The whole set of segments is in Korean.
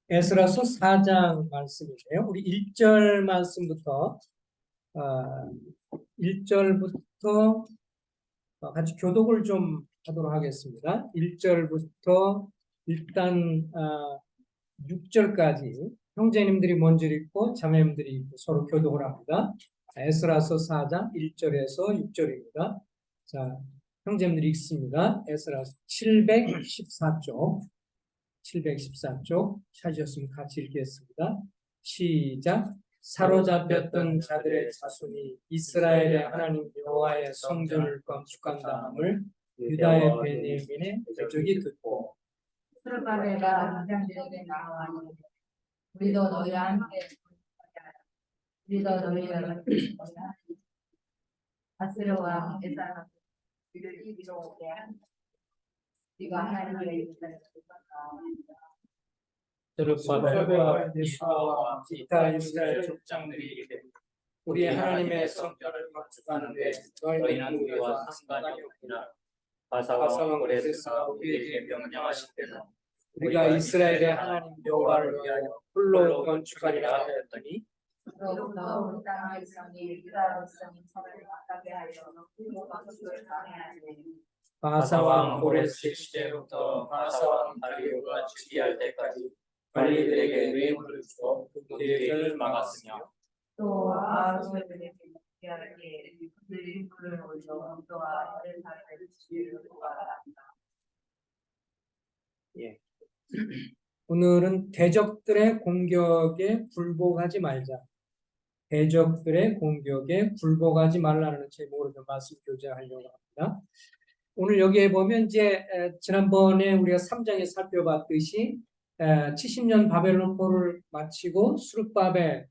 에스라서 4장 말씀이에요. 우리 1절 말씀부터 1절부터 같이 교독을 좀 하도록 하겠습니다. 1절부터 일단 6절까지 형제님들이 먼저 읽고 자매님들이 서로 교독을 합니다. 에스라서 4장 1절에서 6절입니다. 자, 형제님들이 읽습니다. 에스라서 714쪽 714쪽 찾으셨으면 같이 읽겠습니다. 시작. 사로잡혔던 자들의 자손이 이스라엘의 하나님 여호와의 성전을 건축한 다음을 유다의 베냐민의 대적이 듣고 스룹바벨과 무장들에게 나아가니 우리도 너희와 함께 우리도 너희를 같이 거야. 아스르와 에사가 우리를 이기로오게 네가 하나님의 이름을 스룹바벨과 예수와 기타 이스라엘 족장들이 이르되 우리 하나님의 성전을 건축하는데 너희는 우리와 상관이 없구나. 바사왕 고레스가 우리에게 명령하신 대로 우리가 이스라엘의 하나님 여호와를 위하여 홀로 건축하리라 하였더니 더욱더 우리 땅의 백성이 유다 백성이 저를 가깝게 하여 홀로 건축을 강행하니 바사왕 고레스 시대부터 바사왕 다리오가 즉위할 때까지 관리들에게 뇌물을 주어 그들을 막았으며 또 아수르에게 하게 그들이 불을 올려 또한 에사를 지혜를 도와합니다. 예. 오늘은 대적들의 공격에 굴복하지 말자. 대적들의 공격에 굴복하지 말라는 제목으로 좀 말씀 교제하려고 합니다. 오늘 여기에 보면 이제 지난번에 우리가 3장에 살펴봤듯이 70년 바벨론 포를 마치고 수르바벨을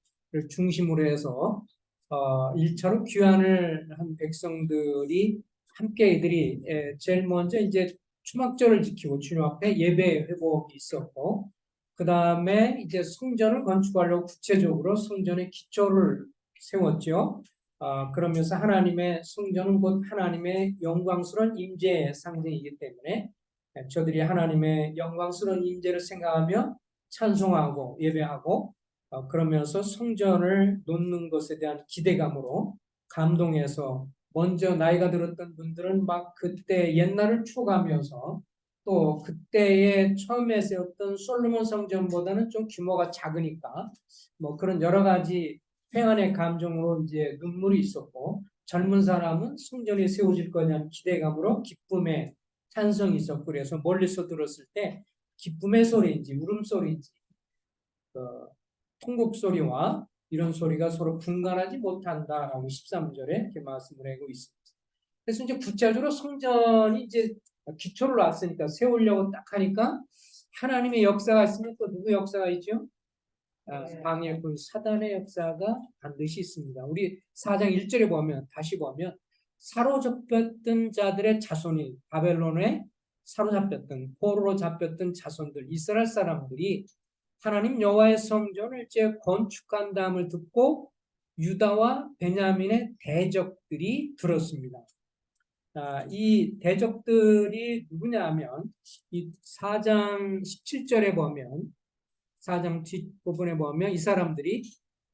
중심으로 해서 1차로 귀환을 한 백성들이 함께 이들이 제일 먼저 이제 초막절을 지키고 주님 앞에 예배 회복이 있었고 그 다음에 이제 성전을 건축하려고 구체적으로 성전의 기초를 세웠죠. 그러면서 하나님의 성전은 곧 하나님의 영광스러운 임재의 상징이기 때문에 저들이 하나님의 영광스러운 임재를 생각하며 찬송하고 예배하고 그러면서 성전을 놓는 것에 대한 기대감으로 감동해서 먼저 나이가 들었던 분들은 막 그때 옛날을 추억하면서 또 그때의 처음에 세웠던 솔로몬 성전보다는 좀 규모가 작으니까 뭐 그런 여러 가지 평안의 감정으로 이제 눈물이 있었고 젊은 사람은 성전이 세워질 거냐는 기대감으로 기쁨의 찬성이 있었고 그래서 멀리서 들었을 때 기쁨의 소리인지 울음소리인지 통곡 소리와 이런 소리가 서로 분간하지 못한다라고 13절에 이렇게 말씀을 하고 있습니다. 그래서 이제 구체적으로 성전이 이제 기초를 놨으니까 세우려고 딱 하니까 하나님의 역사가 있으면 또 누구 역사가 있죠? 방해꾼 사단의 역사가 반드시 있습니다. 우리 4장 1절에 보면 다시 보면 사로잡혔던 자들의 자손이 바벨론에 사로잡혔던 포로로 잡혔던 자손들 이스라엘 사람들이 하나님 여호와의 성전을 이제 건축한다음을 듣고 유다와 베냐민의 대적들이 들었습니다. 이 대적들이 누구냐 하면 이 4장 17절에 보면 4장 뒷부분에 보면 이 사람들이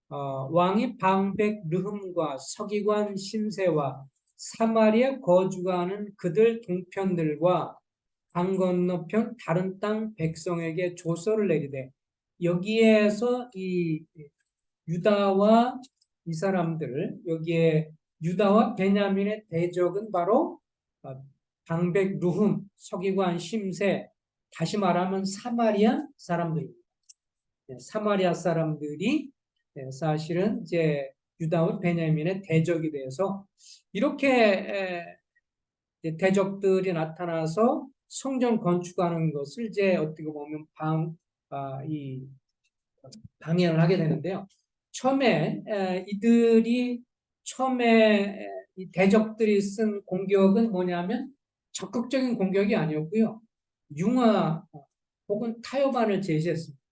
왕이 방백 르흠과 서기관 심세와 사마리아 거주하는 그들 동편들과 강 건너편 다른 땅 백성에게 조서를 내리되 여기에서 이 유다와 이 사람들 여기에 유다와 베냐민의 대적은 바로 방백 르흠 서기관 심세 다시 말하면 사마리아 사람들입니다. 사마리아 사람들이 사실은 이제 유다와 베냐민의 대적이 돼서 이렇게 대적들이 나타나서 성전 건축하는 것을 이제 어떻게 보면 방해를 하게 되는데요. 처음에 이들이 이 대적들이 쓴 공격은 뭐냐면 적극적인 공격이 아니었고요. 융화 혹은 타협안을 제시했습니다.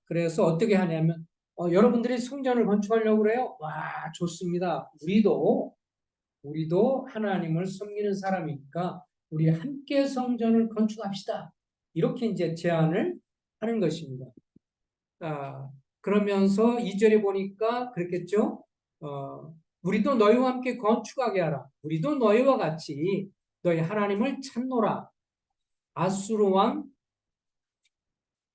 그래서 어떻게 하냐면 여러분들이 성전을 건축하려고 그래요? 와 좋습니다. 우리도 하나님을 섬기는 사람이니까 우리 함께 성전을 건축합시다. 이렇게 이제 제안을 하는 것입니다. 그러면서 2절에 보니까 그렇겠죠. 우리도 너희와 함께 건축하게 하라. 우리도 너희와 같이 너희 하나님을 찾노라. 아수르 왕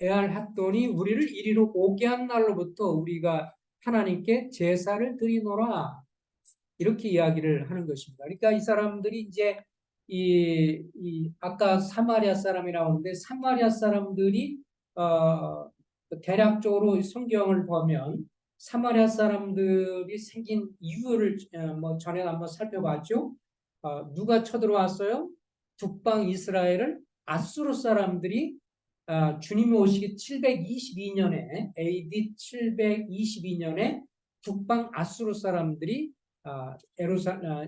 에알핫돈이 우리를 이리로 오게 한 날로부터 우리가 하나님께 제사를 드리노라. 이렇게 이야기를 하는 것입니다. 그러니까 이 사람들이 이제 아까 사마리아 사람이라고 하는데 사마리아 사람들이 대략적으로 성경을 보면 사마리아 사람들이 생긴 이유를 뭐 전에 한번 살펴봤죠. 누가 쳐들어왔어요? 북방 이스라엘을 아수르 사람들이 주님이 오시기 722년에 AD 722년에 북방 아수르 사람들이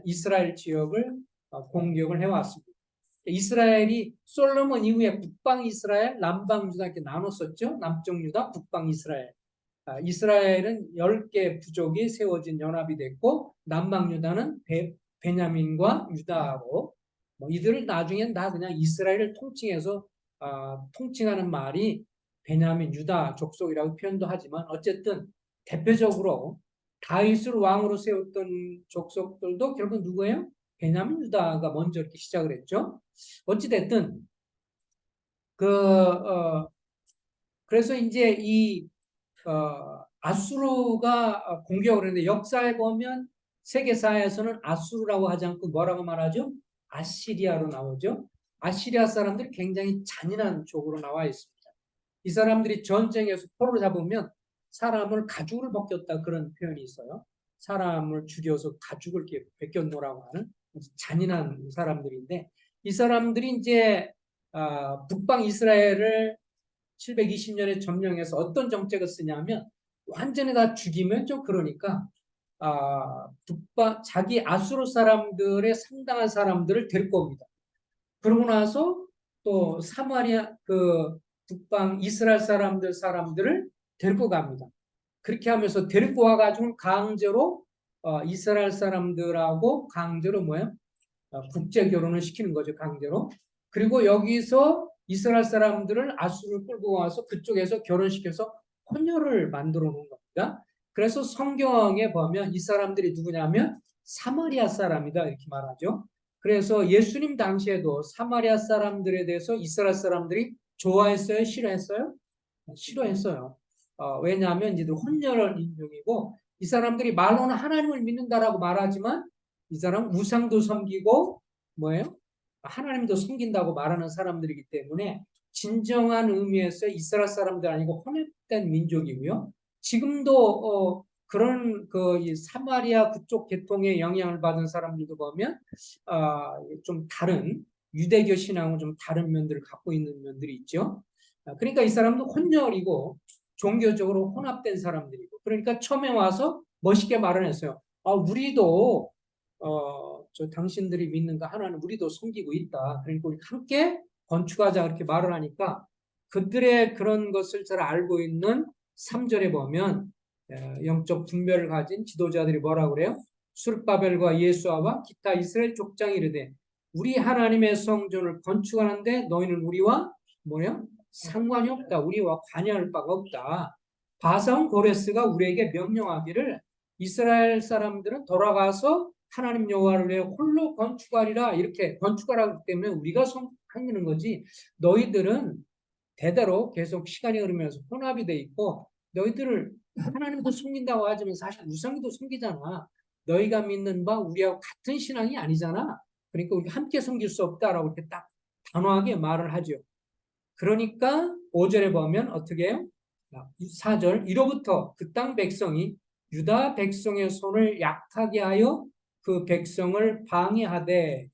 이스라엘 지역을 공격을 해왔습니다. 이스라엘이 솔로몬 이후에 북방 이스라엘, 남방 유다 이렇게 나눴었죠. 남쪽 유다, 북방 이스라엘. 이스라엘은 10개 부족이 세워진 연합이 됐고 남방 유다는 베냐민과 유다하고 이들을 나중엔 다 그냥 이스라엘을 통칭해서 통칭하는 말이 베냐민 유다 족속이라고 표현도 하지만 어쨌든 대표적으로 다윗을 왕으로 세웠던 족속들도 결국 누구예요? 베냐민 유다가 먼저 이렇게 시작을 했죠. 어찌됐든 그래서 이제 아수르가 공격을 했는데 역사에 보면 세계사에서는 아수르라고 하지 않고 뭐라고 말하죠? 아시리아로 나오죠. 아시리아 사람들이 굉장히 잔인한 쪽으로 나와 있습니다. 이 사람들이 전쟁에서 포로를 잡으면 사람을 가죽을 벗겼다 그런 표현이 있어요. 사람을 죽여서 가죽을 이렇게 벗겨놓으라고 하는 잔인한 사람들인데 이 사람들이 이제 북방 이스라엘을 720년에 점령해서 어떤 정책을 쓰냐면 완전히 다 죽이면 좀 그러니까 자기 아수르 사람들의 상당한 사람들을 데리고 옵니다. 그러고 나서 또 사마리아 북방 이스라엘 사람들을 데리고 갑니다. 그렇게 하면서 데리고 와가지고 강제로 이스라엘 사람들하고 강제로 국제 결혼을 시키는 거죠. 강제로. 그리고 여기서 이스라엘 사람들을 아수르를 끌고 와서 그쪽에서 결혼시켜서 혼혈을 만들어 놓은 겁니다. 그래서 성경에 보면 이 사람들이 누구냐면 사마리아 사람이다 이렇게 말하죠. 그래서 예수님 당시에도 사마리아 사람들에 대해서 이스라엘 사람들이 좋아했어요? 싫어했어요? 싫어했어요. 왜냐하면 이들 혼혈 인종이고 이 사람들이 말로는 하나님을 믿는다라고 말하지만 이 사람 우상도 섬기고 뭐예요? 하나님도 섬긴다고 말하는 사람들이기 때문에 진정한 의미에서 이스라엘 사람들 아니고 혼혈된 민족이고요. 지금도 그런 이 사마리아 그쪽 계통의 영향을 받은 사람들도 보면 좀 다른 유대교 신앙은 좀 다른 면들을 갖고 있는 면들이 있죠. 그러니까 이 사람도 혼혈이고 종교적으로 혼합된 사람들이고 그러니까 처음에 와서 멋있게 말을 했어요. 우리도 당신들이 믿는 거 하나는 우리도 섬기고 있다. 그러니까 우리 함께 건축하자 그렇게 말을 하니까 그들의 그런 것을 잘 알고 있는 3절에 보면 영적 분별을 가진 지도자들이 뭐라고 그래요? 수르바벨과 예수아와 기타 이스라엘 족장이 이르되 우리 하나님의 성전을 건축하는데 너희는 우리와 상관이 없다. 우리와 관여할 바가 없다. 바사온 고레스가 우리에게 명령하기를 이스라엘 사람들은 돌아가서 하나님 여호와를 위해 홀로 건축하리라 이렇게 건축하라기 때문에 우리가 하는 거지 너희들은 대대로 계속 시간이 흐르면서 혼합이 돼 있고 너희들을 하나님도 숨긴다고 하지만 사실 우상도 숨기잖아. 너희가 믿는 바 우리하고 같은 신앙이 아니잖아. 그러니까 우리 함께 섬길 수 없다라고 이렇게 딱 단호하게 말을 하죠. 그러니까 5절에 보면 어떻게 해요? 4절 이로부터 그 땅 백성이 유다 백성의 손을 약하게 하여 그 백성을 방해하되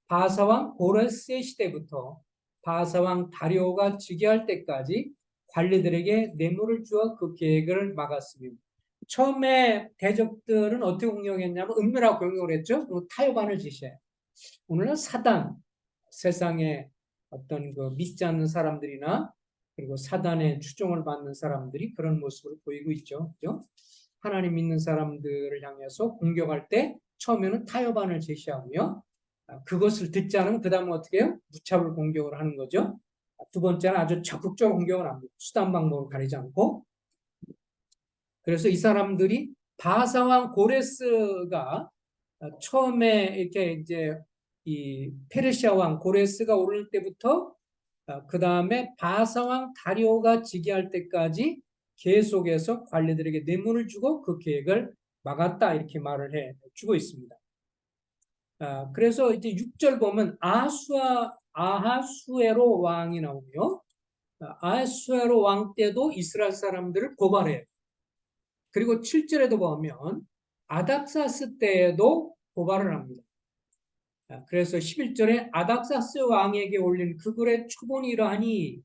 바사왕 고레스의 시대부터 바사왕 다리오가 즉위할 때까지 관리들에게 뇌물을 주어 그 계획을 막았으며 처음에 대적들은 어떻게 공격했냐면 은밀하게 공격을 했죠. 그리고 타협안을 지시해요. 오늘은 사단, 세상에 어떤 믿지 않는 사람들이나 그리고 사단의 추종을 받는 사람들이 그런 모습을 보이고 있죠. 그죠? 하나님 믿는 사람들을 향해서 공격할 때 처음에는 타협안을 제시하고요. 그것을 듣지 않으면 그 다음에 어떻게 해요? 무차별 공격을 하는 거죠. 두 번째는 아주 적극적으로 공격을 합니다. 수단 방법을 가리지 않고. 그래서 이 사람들이 바사왕 고레스가 처음에 이렇게 이제 이 페르시아 왕 고레스가 오를 때부터 그 다음에 바사왕 다리오가 즉위할 때까지 계속해서 관리들에게 뇌물을 주고 그 계획을 막았다 이렇게 말을 해 주고 있습니다. 그래서 이제 6절 보면 아하수에로 왕이 나오고요. 아하수에로 왕 때도 이스라엘 사람들을 고발해요. 그리고 7절에도 보면 아닥사스 때에도 고발을 합니다. 그래서 11절에 아닥사스 왕에게 올린 그 글의 초본이 이러하니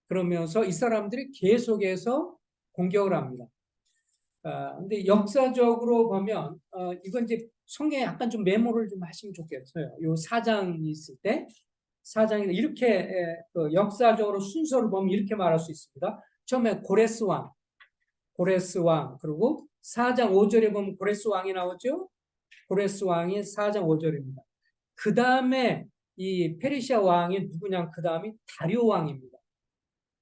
그러면서 이 사람들이 계속해서 공격을 합니다. 근데 역사적으로 보면 이건 이제 성경에 약간 좀 메모를 좀 하시면 좋겠어요. 요 사장이 있을 때 사장이 이렇게 역사적으로 순서를 보면 이렇게 말할 수 있습니다. 처음에 고레스 왕 그리고 4장 5절에 보면 고레스 왕이 나오죠. 고레스 왕이 4장 5절입니다. 그 다음에 이 페르시아 왕이 누구냐? 그 다음이 다리오 왕입니다.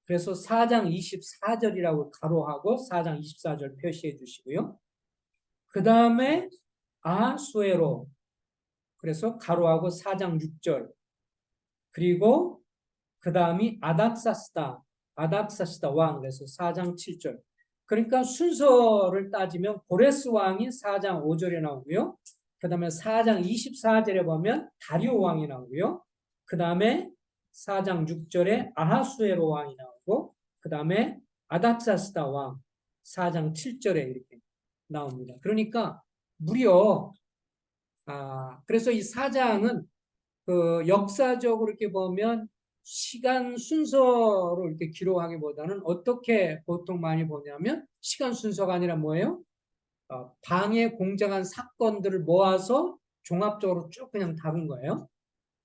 그래서 4장 24절이라고 가로하고 4장 24절 표시해 주시고요. 그 다음에 아하수에로 그래서 가로하고 4장 6절 그리고 그 다음이 아닥사스다 왕 그래서 4장 7절. 그러니까 순서를 따지면 고레스 왕이 4장 5절에 나오고요. 그 다음에 4장 24절에 보면 다리오 왕이 나오고요. 그 다음에 4장 6절에 아하수에로 왕이 나오고 그 다음에 아닥사스다 왕 4장 7절에 이렇게 나옵니다. 그러니까 무려 그래서 이 4장은 그 역사적으로 이렇게 보면 시간 순서로 이렇게 기록하기보다는 어떻게 보통 많이 보냐면 시간 순서가 아니라 뭐예요? 방해 공작한 사건들을 모아서 종합적으로 쭉 그냥 다룬 거예요.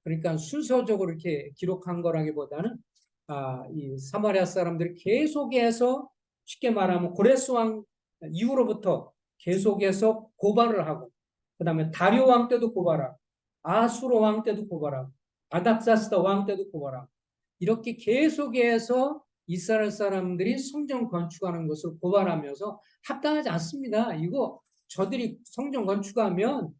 그러니까 순서적으로 이렇게 기록한 거라기보다는 이 사마리아 사람들이 계속해서 쉽게 말하면 고레스 왕 이후로부터 계속해서 고발을 하고 그 다음에 다리오 왕 때도 고발하고 아수르 왕 때도 고발하고 아닥사스다 왕 때도 고발하고 이렇게 계속해서 이스라엘 사람들이 성전 건축하는 것을 고발하면서 합당하지 않습니다. 이거 저들이 성전 건축하면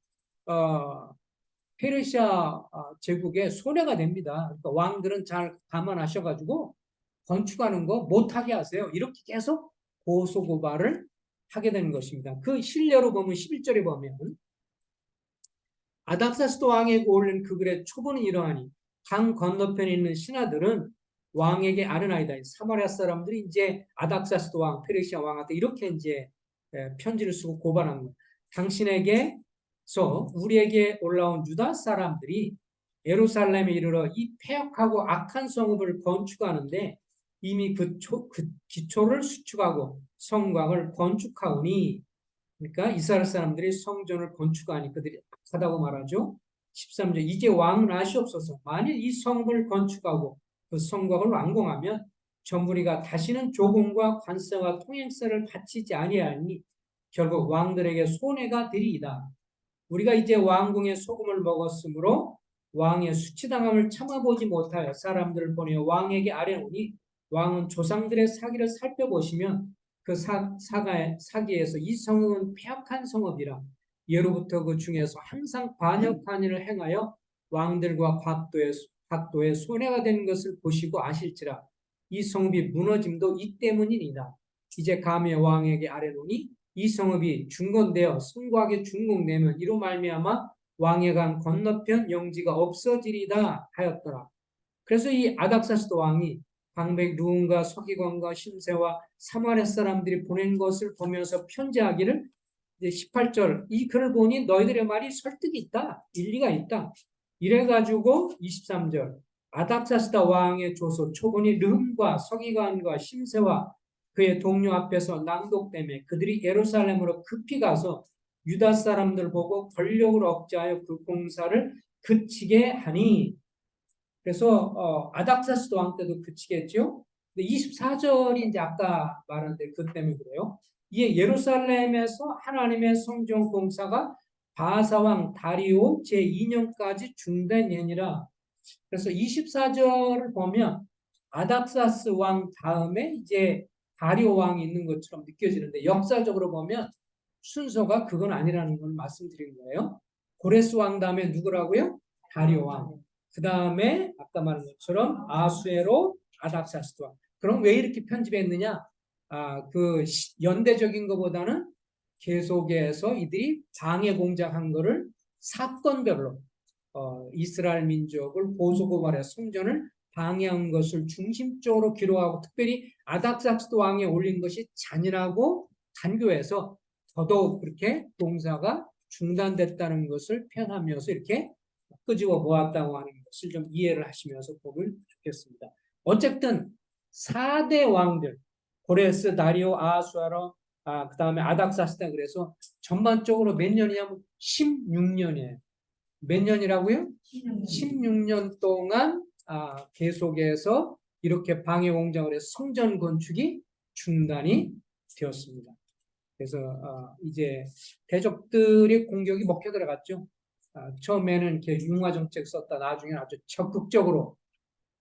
페르시아 제국의 손해가 됩니다. 그러니까 왕들은 잘 감안하셔가지고 건축하는 거 못하게 하세요. 이렇게 계속 고소고발을 하게 되는 것입니다. 그 실례로 보면 11절에 보면 아닥사스도 왕에게 올린 그 글의 초본은 이러하니 강 건너편에 있는 신하들은 왕에게 아르나이다. 사마리아 사람들이 이제 아닥사스도 왕, 페르시아 왕한테 이렇게 이제 편지를 쓰고 고발한 거예요. 당신에게서 우리에게 올라온 유다 사람들이 예루살렘에 이르러 이 폐역하고 악한 성읍을 건축하는데 이미 그 기초를 수축하고 성곽을 건축하오니 그러니까 이스라엘 사람들이 성전을 건축하니 그들이 악하다고 말하죠. 13절 이제 왕은 아시옵소서 만일 이 성을 건축하고 그 성곽을 완공하면 전부리가 다시는 조공과 관세와 통행세를 바치지 아니하니 결국 왕들에게 손해가 되리이다. 우리가 이제 왕궁의 소금을 먹었으므로 왕의 수치당함을 참아보지 못하여 사람들을 보내어 왕에게 아뢰오니 왕은 조상들의 사기를 살펴보시면 그 사기에서 이 성읍은 폐역한 성읍이라 예로부터 그 중에서 항상 반역한 일을 행하여 왕들과 각도에 손해가 되는 것을 보시고 아실지라 이 성읍이 무너짐도 이 때문이니이다. 이제 감히 왕에게 아뢰노니 이 성읍이 중건되어 성곽에 준공되면 이로 말미암아 왕의 강 건너편 영지가 없어지리다 하였더라. 그래서 이 아닥사스도 왕이 방백 누군가 서기관과 심세와 사마리아 사람들이 보낸 것을 보면서 편지하기를 18절 이 글을 보니 너희들의 말이 설득이 있다. 일리가 있다. 이래가지고 23절 아닥사스다 왕의 조서 초본이 르흠과 서기관과 심세와 그의 동료 앞에서 낭독되매 그들이 예루살렘으로 급히 가서 유다 사람들 보고 권력을 억제하여 그 공사를 그치게 하니 그래서 아닥사스도 왕 때도 그치겠죠. 근데 24절이 이제 아까 말한 그 때문에 그래요. 이에 예루살렘에서 하나님의 성전 공사가 바사왕 다리오 제2년까지 중단되니라. 그래서 24절을 보면 아닥사스 왕 다음에 이제 다리오 왕이 있는 것처럼 느껴지는데 역사적으로 보면 순서가 그건 아니라는 걸 말씀드린 거예요. 고레스 왕 다음에 누구라고요? 다리오 왕. 그 다음에 아까 말한 것처럼 아수에로, 아닥사스 왕. 그럼 왜 이렇게 편집했느냐? 그 연대적인 것보다는 계속해서 이들이 방해 공작한 거를 사건별로 이스라엘 민족을 보수고발해 성전을 방해한 것을 중심적으로 기록하고 특별히 아닥사스도 왕에 올린 것이 잔인하고 간교해서 더더욱 그렇게 봉사가 중단됐다는 것을 표현하면서 이렇게 끄집어 모았다고 하는 것을 좀 이해를 하시면서 보면 좋겠습니다. 어쨌든 4대 왕들 고레스, 다리오, 아하수아로 그 다음에 아닥사스다 그래서 전반적으로 몇 년이냐면 16년이에요. 몇 년이라고요? 16년 동안 계속해서 이렇게 방해 공작을 해서 성전 건축이 중단이 되었습니다. 그래서 이제 대적들의 공격이 먹혀 들어갔죠. 처음에는 이렇게 융화 정책 썼다 나중에 아주 적극적으로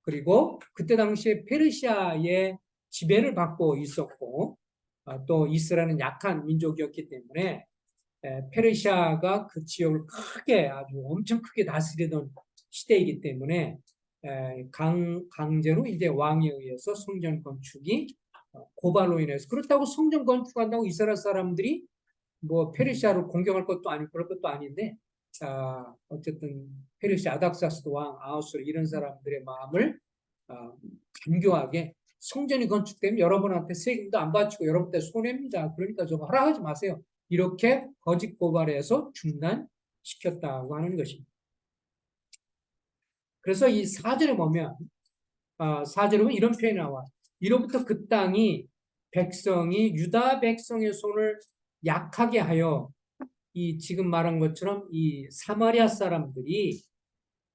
그리고 그때 당시에 페르시아의 지배를 받고 있었고 또 이스라엘은 약한 민족이었기 때문에 페르시아가 그 지역을 크게 아주 엄청 크게 다스리던 시대이기 때문에 강제로 이제 왕에 의해서 성전 건축이 고발로 인해서 그렇다고 성전 건축한다고 이스라엘 사람들이 뭐 페르시아를 공격할 것도 아니고 그럴 것도 아닌데 어쨌든 페르시아 아닥사스 왕 아하수르 이런 사람들의 마음을 간교하게 성전이 건축되면 여러분한테 세금도 안 바치고 여러분한테 손해입니다. 그러니까 저거 허락하지 마세요. 이렇게 거짓 고발해서 중단시켰다고 하는 것입니다. 그래서 이 4절에 보면 4절에 보면 이런 표현이 나와. 이로부터 그 땅이 백성이 유다 백성의 손을 약하게 하여 이 지금 말한 것처럼 이 사마리아 사람들이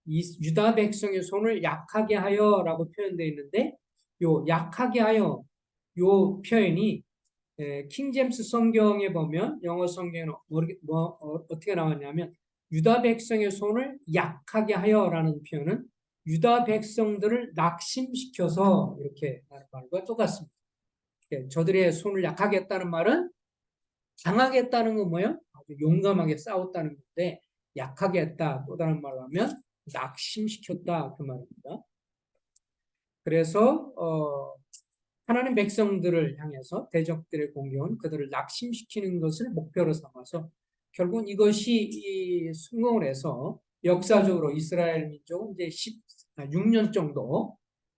이 유다 백성의 손을 약하게 하여라고 표현되어 있는데 요 약하게 하여 요 표현이 킹제임스 성경에 보면 영어 성경은 어떻게 나왔냐면 유다 백성의 손을 약하게 하여라는 표현은 유다 백성들을 낙심시켜서 이렇게 말과 똑같습니다. 저들의 손을 약하게 했다는 말은 강하게 했다는 건 뭐예요? 아주 용감하게 싸웠다는 건데 약하게 했다 또 다른 말로 하면 낙심시켰다 그 말입니다. 그래서 하나님 백성들을 향해서 대적들의 공격은 그들을 낙심시키는 것을 목표로 삼아서 결국 이것이 성공을 해서 역사적으로 이스라엘 민족은 이제 16년 정도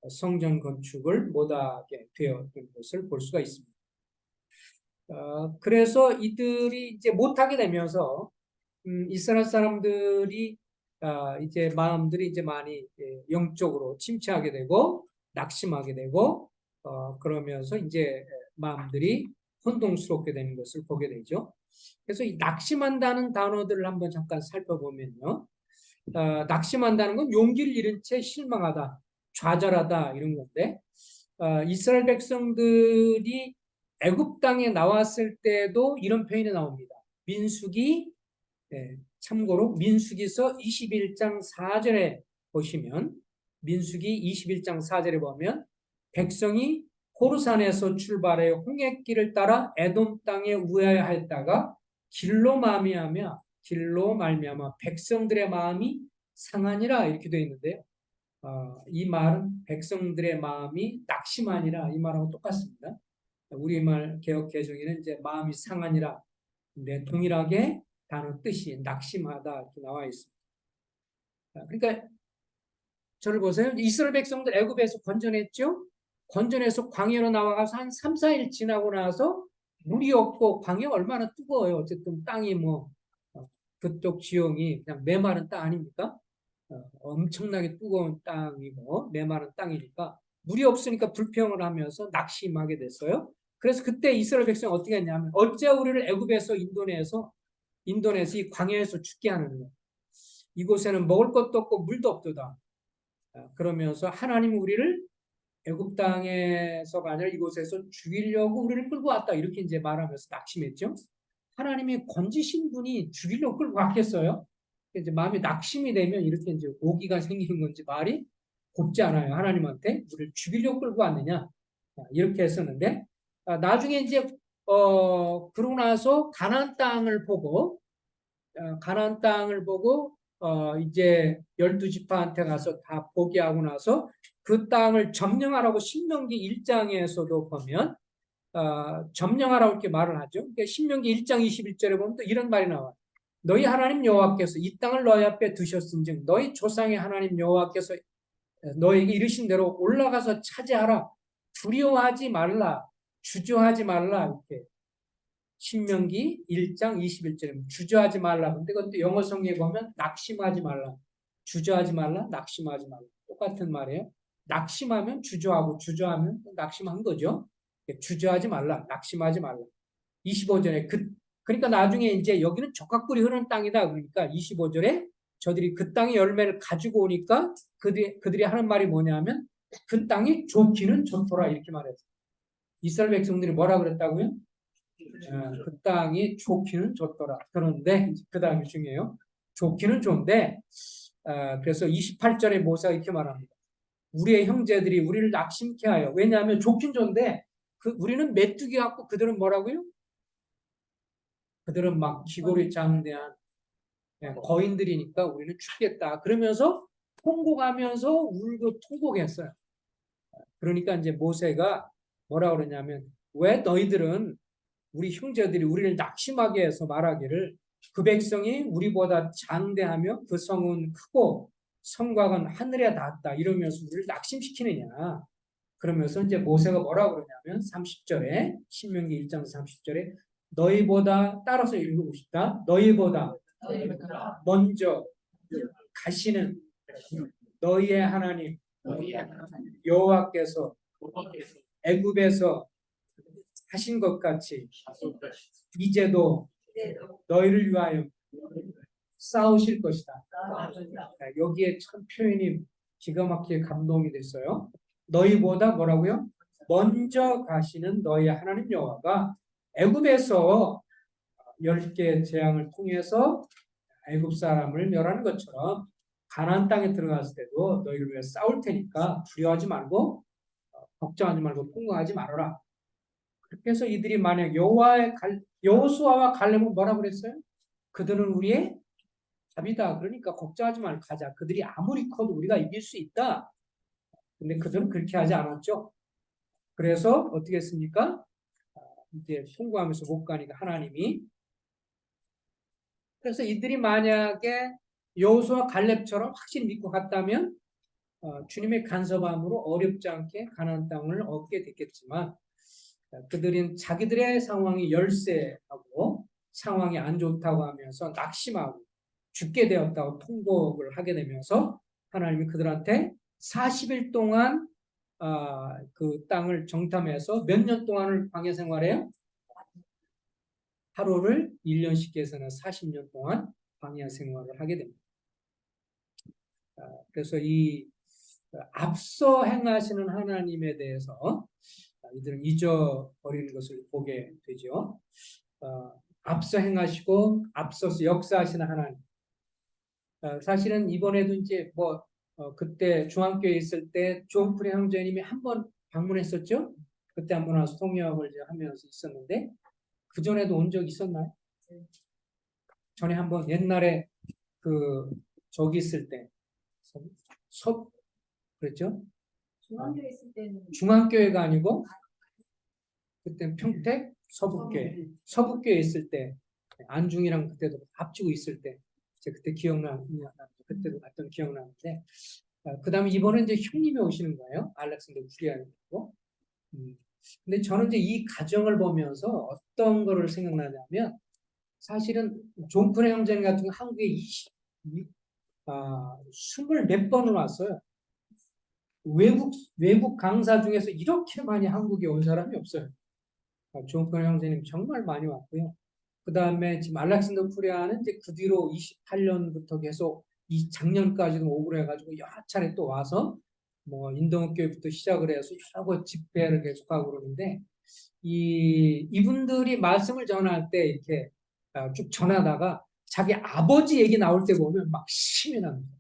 성전 건축을 못하게 되었던 것을 볼 수가 있습니다. 그래서 이들이 이제 못하게 되면서 이스라엘 사람들이 이제 마음들이 이제 많이 영적으로 침체하게 되고 낙심하게 되고 그러면서 이제 마음들이 혼동스럽게 되는 것을 보게 되죠. 그래서 이 낙심한다는 단어들을 한번 잠깐 살펴보면요. 낙심한다는 건 용기를 잃은 채 실망하다, 좌절하다 이런 건데 이스라엘 백성들이 애굽 땅에 나왔을 때도 이런 표현이 나옵니다. 민수기 참고로 민수기서 21장 4절에 보시면 민수기 21장 4절에 보면 백성이 호르산에서 출발해 홍해길을 따라 에돔 땅에 우회하였다가 길로 말미암아 백성들의 마음이 상하니라 이렇게 되어 있는데요. 이 말은 백성들의 마음이 낙심하니라 이 말하고 똑같습니다. 우리말 개역 개정에는 이제 마음이 상하니라 동일하게 단어 뜻이 낙심하다 이렇게 나와 있습니다. 그러니까 저를 보세요. 이스라엘 백성들 애굽에서 건져냈죠. 건져내서 광야로 나와가서 한 3, 4일 지나고 나서 물이 없고 광야가 얼마나 뜨거워요. 어쨌든 땅이 그쪽 지형이 그냥 메마른 땅 아닙니까? 엄청나게 뜨거운 땅이고 메마른 땅이니까 물이 없으니까 불평을 하면서 낙심하게 됐어요. 그래서 그때 이스라엘 백성이 어떻게 했냐면 어째 우리를 애굽에서 인도내서 이 광야에서 죽게 하느냐. 이곳에는 먹을 것도 없고 물도 없도다. 그러면서 하나님이 우리를 애굽 땅에서가 아니라 이곳에서 죽이려고 우리를 끌고 왔다. 이렇게 이제 말하면서 낙심했죠. 하나님이 건지신 분이 죽이려고 끌고 왔겠어요? 이제 마음이 낙심이 되면 이렇게 이제 오기가 생기는 건지 말이 곱지 않아요. 하나님한테 우리를 죽이려고 끌고 왔느냐 이렇게 했었는데 나중에 이제 그러고 나서 가나안 땅을 보고 이제 12지파한테 가서 다 포기하고 나서 그 땅을 점령하라고 신명기 1장에서도 보면 점령하라고 이렇게 말을 하죠. 그러니까 신명기 1장 21절에 보면 또 이런 말이 나와요. 너희 하나님 여호와께서 이 땅을 너희 앞에 두셨은즉 너희 조상의 하나님 여호와께서 너에게 이르신 대로 올라가서 차지하라. 두려워하지 말라. 주저하지 말라. 이렇게 신명기 1장 21절에 주저하지 말라. 근데 그것도 영어 성경에 보면 낙심하지 말라. 주저하지 말라. 낙심하지 말라. 똑같은 말이에요. 낙심하면 주저하고 주저하면 낙심한 거죠. 주저하지 말라. 낙심하지 말라. 25절에 그러니까 나중에 이제 여기는 적각불이 흐르는 땅이다. 그러니까 25절에 저들이 그 땅의 열매를 가지고 오니까 그들이 하는 말이 뭐냐면 그 땅이 좋기는 좋더라 이렇게 말했어요. 이스라엘 백성들이 뭐라 그랬다고요? 그 땅이 좋기는 좋더라. 그런데 그 다음이 중요해요. 좋기는 좋은데 그래서 28절에 모세가 이렇게 말합니다. 우리의 형제들이 우리를 낙심케 하여 왜냐하면 좋긴 좋은데 우리는 메뚜기 같고 그들은 뭐라고요? 그들은 막 기골이 장대한 거인들이니까 우리는 죽겠다. 그러면서 통곡하면서 울고 통곡했어요. 그러니까 이제 모세가 뭐라 그러냐면 왜 너희들은 우리 형제들이 우리를 낙심하게 해서 말하기를 그 백성이 우리보다 장대하며 그 성은 크고 성곽은 하늘에 닿았다 이러면서 우리를 낙심시키느냐. 그러면서 이제 모세가 뭐라 그러냐면 30절에 신명기 1장 30절에 너희보다 따라서 읽어봅시다. 너희보다 먼저 가시는 너희의 하나님 여호와께서 애굽에서 하신 것 같이 이제도 너희를 위하여 싸우실 것이다. 여기에 참 표현이 기가 막히게 감동이 됐어요. 너희보다 뭐라고요? 먼저 가시는 너희 하나님 여호와가 애굽에서 10개 재앙을 통해서 애굽 사람을 멸하는 것처럼 가나안 땅에 들어갔을 때도 너희를 위해 싸울 테니까 두려워하지 말고 걱정하지 말고 통곡하지 말아라. 그렇게 해서 이들이 만약 여호수아와 갈렙은 뭐라 그랬어요? 그들은 우리의 답이다. 그러니까 걱정하지 말고 가자. 그들이 아무리 커도 우리가 이길 수 있다. 근데 그들은 그렇게 하지 않았죠. 그래서 어떻게 했습니까? 이제 통과하면서 못 가니까 하나님이 그래서 이들이 만약에 여호수아 갈렙처럼 확실히 믿고 갔다면 주님의 간섭함으로 어렵지 않게 가나안 땅을 얻게 됐겠지만 그들은 자기들의 상황이 열세하고 상황이 안 좋다고 하면서 낙심하고 죽게 되었다고 통곡을 하게 되면서 하나님이 그들한테 40일 동안 그 땅을 정탐해서 몇 년 동안을 광야 생활해요? 하루를 1년씩 해서는 40년 동안 광야 생활을 하게 됩니다. 그래서 이 앞서 행하시는 하나님에 대해서 이들은 잊어버리는 것을 보게 되죠. 앞서 행하시고 앞서서 역사하시는 하나님. 사실은 이번에도 이제 그때 중앙교회에 있을 때 존프레 형제님이 한 번 방문했었죠. 그때 한 번 와서 통역을 하면서 있었는데 그 전에도 온 적 있었나요? 전에 한번 옛날에 저기 있을 때 그랬죠? 중앙교회 있을 때는 중앙교회가 아니고 그때 평택 서북교회 있을 때 안중이랑 그때도 합치고 있을 때 제가 그때 그때도 갔던 기억나는데 그 다음에 이번에 이제 형님이 오시는 거예요. 알렉산더 구리아님이고. 근데 저는 이제 이 가정을 보면서 어떤 거를 생각나냐면 사실은 존프레 형제님 같은 거 한국에 20몇 번을 왔어요. 외국 강사 중에서 이렇게 많이 한국에 온 사람이 없어요. 존프레 형제님 정말 많이 왔고요. 그 다음에 지금 알렉산더 쿠리아는 이제 그 뒤로 28년부터 계속 이 작년까지도 오고 해가지고 여러 차례 또 와서 인도교회부터 시작을 해서 여러 집회를 계속하고 그러는데 이분들이 말씀을 전할 때 이렇게 쭉 전하다가 자기 아버지 얘기 나올 때 보면 막 힘이 납니다.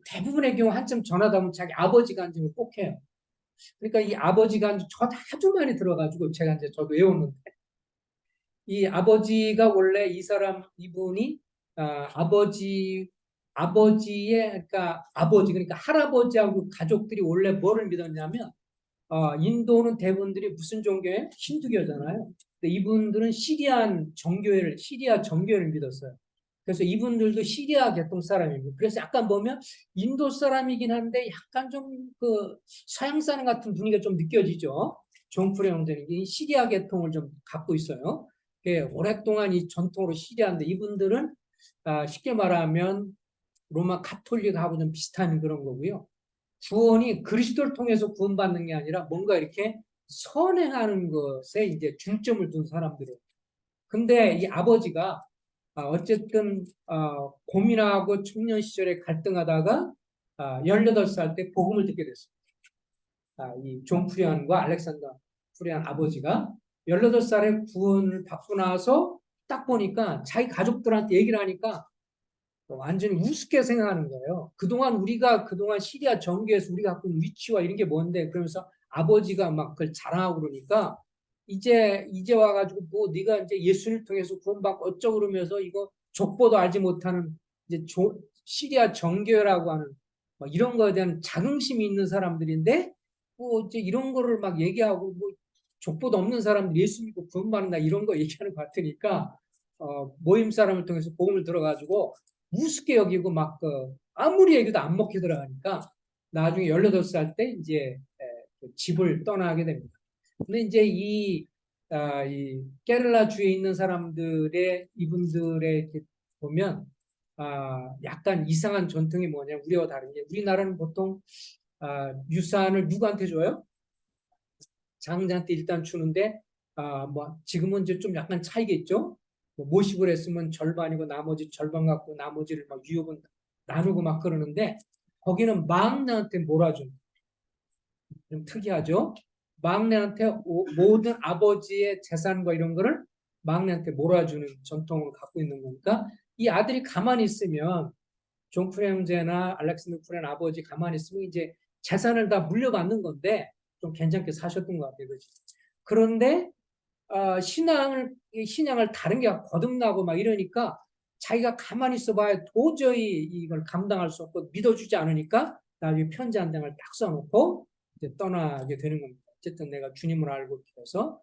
대부분의 경우 한참 전화다 보면 자기 아버지 간증을 꼭 해요. 그러니까 이 아버지 간증 저도 아주 많이 들어가지고 제가 이제 저도 외웠는데 이 아버지가 원래 이분이 아버지의 그러니까 아버지 그러니까 할아버지하고 가족들이 원래 뭐를 믿었냐면 인도는 대부분들이 무슨 종교예요? 힌두교잖아요. 근데 이분들은 시리아 정교회를 믿었어요. 그래서 이분들도 시리아 계통 사람입니다. 그래서 약간 보면 인도 사람이긴 한데 약간 좀 그 서양 사람 같은 분위기가 좀 느껴지죠. 존프레 형제는 이 시리아 계통을 좀 갖고 있어요. 오랫동안 이 전통으로 시리아인데 이분들은 쉽게 말하면 로마 가톨릭하고 좀 비슷한 그런 거고요. 구원이 그리스도를 통해서 구원받는 게 아니라 뭔가 이렇게 선행하는 것에 이제 중점을 둔 사람들이에요. 근데 이 아버지가 어쨌든 고민하고 청년 시절에 갈등하다가 18살 때 복음을 듣게 됐어요. 이 존 프리안과 알렉산더 프리안 아버지가 18살에 구원을 받고 나서 딱 보니까 자기 가족들한테 얘기를 하니까 완전히 우습게 생각하는 거예요. 그동안 시리아 정교에서 우리가 갖고 있는 위치와 이런 게 뭔데 그러면서 아버지가 막 그걸 자랑하고 그러니까 이제 와가지고 뭐 네가 이제 예수를 통해서 구원받고 어쩌고 그러면서 이거 족보도 알지 못하는 이제 시리아 정교라고 하는 막 이런 거에 대한 자긍심이 있는 사람들인데 뭐 이제 이런 거를 막 얘기하고 뭐 족보도 없는 사람들 예수 믿고 구원받는다 이런 거 얘기하는 것 같으니까 모임 사람을 통해서 복음을 들어가지고 우습게 여기고 막 아무리 얘기도 안 먹혀 들어가니까 나중에 18살 때 이제 집을 떠나게 됩니다. 근데 이제 이 게릴라 주에 있는 사람들의 이분들의 이렇게 보면 약간 이상한 전통이 뭐냐 우리와 다른 게 우리나라는 보통 유산을 누구한테 줘요? 장자한테 일단 주는데 뭐 지금은 이제 좀 약간 차이겠죠. 뭐 모십을 했으면 절반이고 나머지 절반 갖고 나머지를 막 유업은 나누고 막 그러는데 거기는 막내한테 몰아준 좀 특이하죠. 막내한테 모든 아버지의 재산과 이런 거를 막내한테 몰아주는 전통을 갖고 있는 거니까 이 아들이 가만히 있으면 존 프레 형제나 알렉산더 프레 아버지 가만히 있으면 이제 재산을 다 물려받는 건데 좀 괜찮게 사셨던 것 같아요. 그렇지? 그런데 신앙을 다른 게 거듭나고 막 이러니까 자기가 가만히 있어봐야 도저히 이걸 감당할 수 없고 믿어주지 않으니까 나중에 편지 한 장을 딱 써놓고 이제 떠나게 되는 겁니다. 어쨌든 내가 주님을 알고 있어서